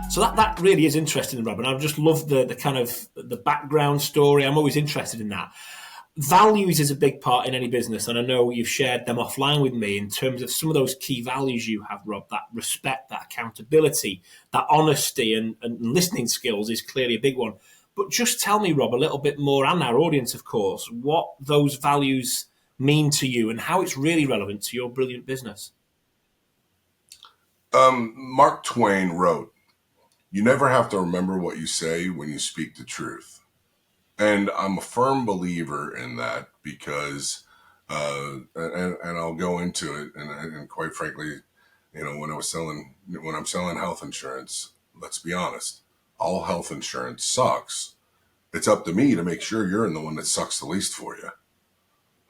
So that really is interesting, Rob, and I just love the kind of the background story. I'm always interested in that. Values is a big part in any business, and I know you've shared them offline with me in terms of some of those key values you have, Rob. That respect, that accountability, that honesty, and listening skills is clearly a big one. But just tell me, Rob, a little bit more, and our audience, of course, what those values mean to you and how it's really relevant to your brilliant business. Mark Twain wrote, "You never have to remember what you say when you speak the truth." And I'm a firm believer in that because, and I'll go into it. And quite frankly, when I'm selling health insurance, let's be honest, all health insurance sucks. It's up to me to make sure you're in the one that sucks the least for you.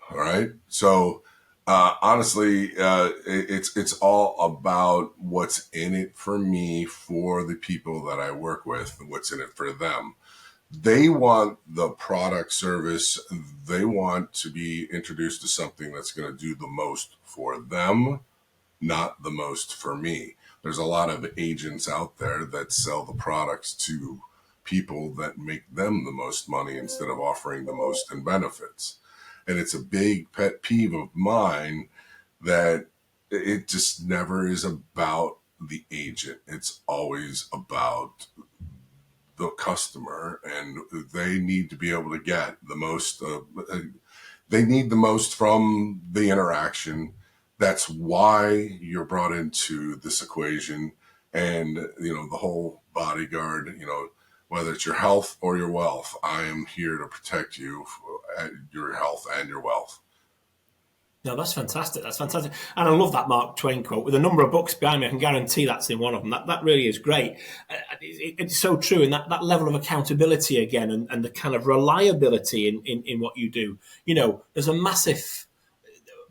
All right. So, honestly, it's all about what's in it for me, for the people that I work with, what's in it for them. They want the product service. They want to be introduced to something that's going to do the most for them, not the most for me. There's a lot of agents out there that sell the products to people that make them the most money instead of offering the most in benefits. And it's a big pet peeve of mine that it just never is about the agent. It's always about the customer, and they need to be able to get the most. They need the most from the interaction. That's why you're brought into this equation, and the whole bodyguard. Whether it's your health or your wealth, I am here to protect you, your health and your wealth. No, that's fantastic. That's fantastic. And I love that Mark Twain quote with a number of books behind me. I can guarantee that's in one of them. That really is great. It's so true. And that level of accountability again and the kind of reliability in what you do. There's a massive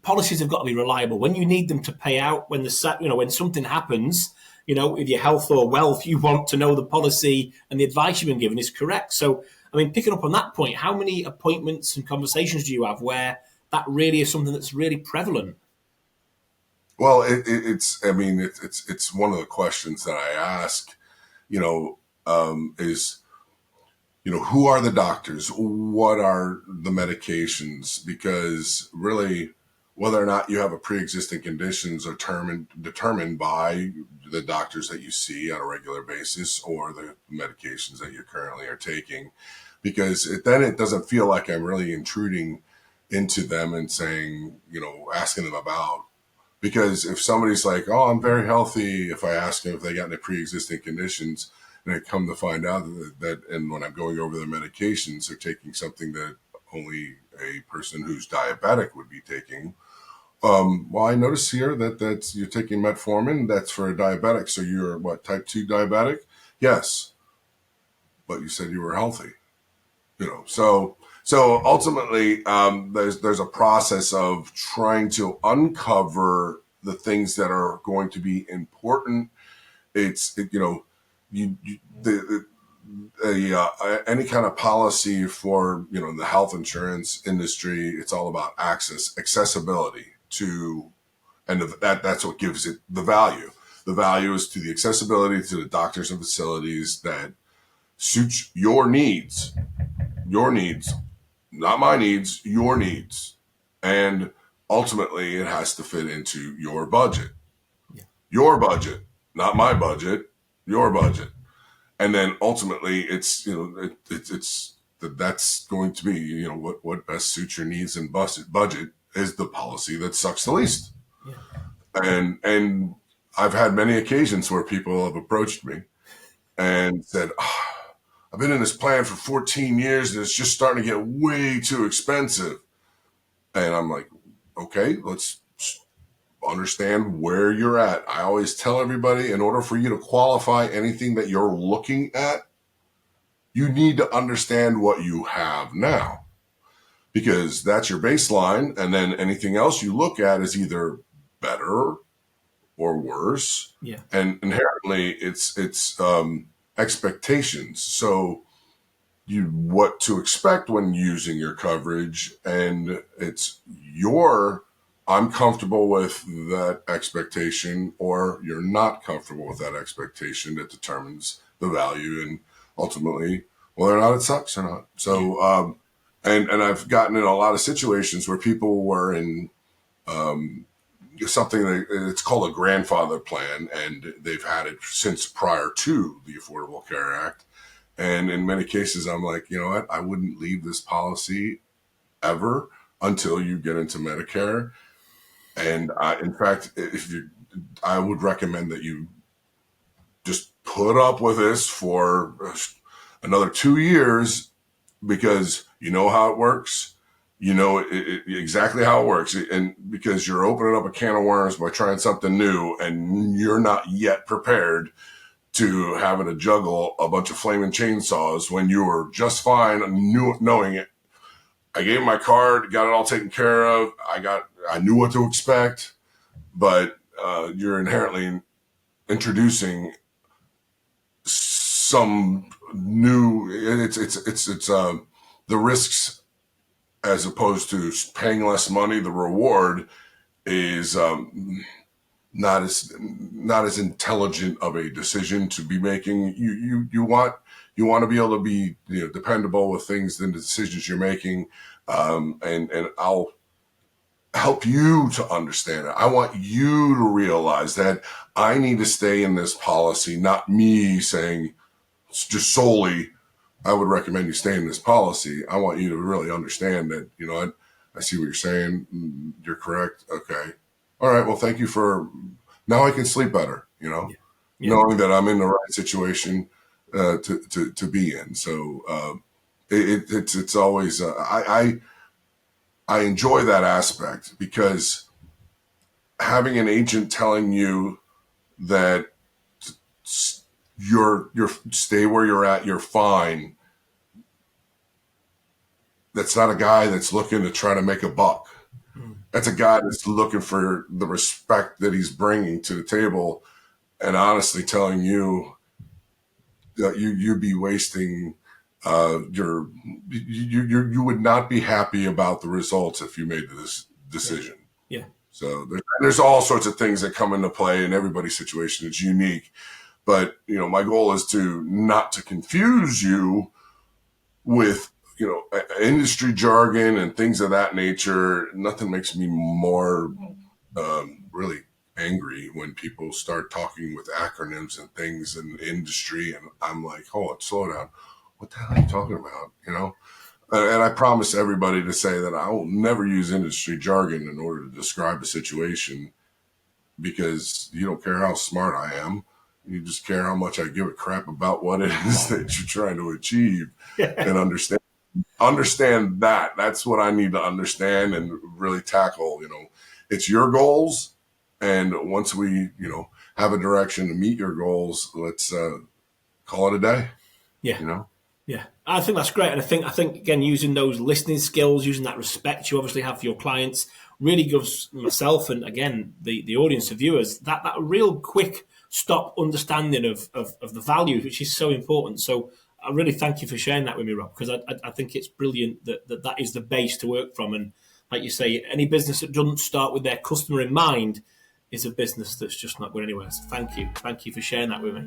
policies have got to be reliable. When you need them to pay out, when when something happens, with your health or wealth, you want to know the policy and the advice you've been given is correct. So, picking up on that point, how many appointments and conversations do you have where that really is something that's really prevalent? Well, it's one of the questions that I ask, is, who are the doctors? What are the medications? Because really, whether or not you have a pre-existing conditions are determined by the doctors that you see on a regular basis or the medications that you currently are taking. Because then it doesn't feel like I'm really intruding into them and saying, asking them about. Because if somebody's like, "Oh, I'm very healthy," if I ask them if they got any pre-existing conditions, and I come to find out and when I'm going over their medications, they're taking something that only a person who's diabetic would be taking. Well, I notice here that's you're taking metformin. That's for a diabetic. So you're what, type 2 diabetic? Yes, but you said you were healthy. So ultimately, there's a process of trying to uncover the things that are going to be important. Any kind of policy for the health insurance industry. It's all about accessibility to, and that's what gives it the value. The value is to the accessibility to the doctors and facilities that suits your needs, not my needs, your needs. And ultimately it has to fit into your budget, your budget, not my budget, your budget. And then ultimately it's, that's going to be, what best suits your needs and budget is the policy that sucks the least. Yeah. And I've had many occasions where people have approached me and said, "I've been in this plan for 14 years and it's just starting to get way too expensive." And I'm like, okay, let's understand where you're at. I always tell everybody, in order for you to qualify anything that you're looking at, you need to understand what you have now, because that's your baseline. And then anything else you look at is either better or worse. Yeah. And inherently it's expectations. So what to expect when using your coverage, and it's your I'm comfortable with that expectation, or you're not comfortable with that expectation, that determines the value and ultimately whether or not it sucks or not. Yeah. So, and I've gotten in a lot of situations where people were in something that it's called a grandfather plan, and they've had it since prior to the Affordable Care Act. And in many cases, I'm like, you know what? I wouldn't leave this policy ever until you get into Medicare. And in fact, if you, I would recommend that you just put up with this for another 2 years, because you know how it works. You know exactly how it works. And because you're opening up a can of worms by trying something new, and you're not yet prepared to having to juggle a bunch of flaming chainsaws when you were just fine, knowing it. I gave my card, got it all taken care of. I knew what to expect, but you're inherently introducing some new. It's the risks, as opposed to paying less money. The reward is not as intelligent of a decision to be making. You want to be able to be, dependable with things and the decisions you're making, and I'll help you to understand it. I want you to realize that I need to stay in this policy, not me saying just solely, I would recommend you stay in this policy. I want you to really understand that, I see what you're saying. You're correct. Okay. All right. Well, thank you for, now I can sleep better, Yeah. Yeah. knowing that I'm in the right situation to be in. So it's always, I enjoy that aspect, because having an agent telling you that you're stay where you're at, you're fine. That's not a guy that's looking to try to make a buck. Mm. That's a guy that's looking for the respect that he's bringing to the table, and honestly telling you that you'd be wasting you would not be happy about the results if you made this Yeah. decision. Yeah. So there's all sorts of things that come into play, and everybody's situation is unique. But my goal is not to confuse you with industry jargon and things of that nature. Nothing makes me more really angry when people start talking with acronyms and things in the industry, and I'm like, hold on, slow down. What the hell are you talking about? And I promise everybody to say that I will never use industry jargon in order to describe a situation, because you don't care how smart I am. You just care how much I give a crap about what it is that you're trying to achieve, Yeah. and understand that. That's what I need to understand and really tackle. It's your goals. And once we, have a direction to meet your goals, let's call it a day, Yeah. you know? Yeah, I think that's great, and I think again, using those listening skills, using that respect you obviously have for your clients, really gives myself and again the audience, the viewers, that real quick stop understanding of the value, which is so important. So I really thank you for sharing that with me, Rob, because I think it's brilliant that is the base to work from, and like you say, any business that doesn't start with their customer in mind is a business that's just not going anywhere. So thank you for sharing that with me.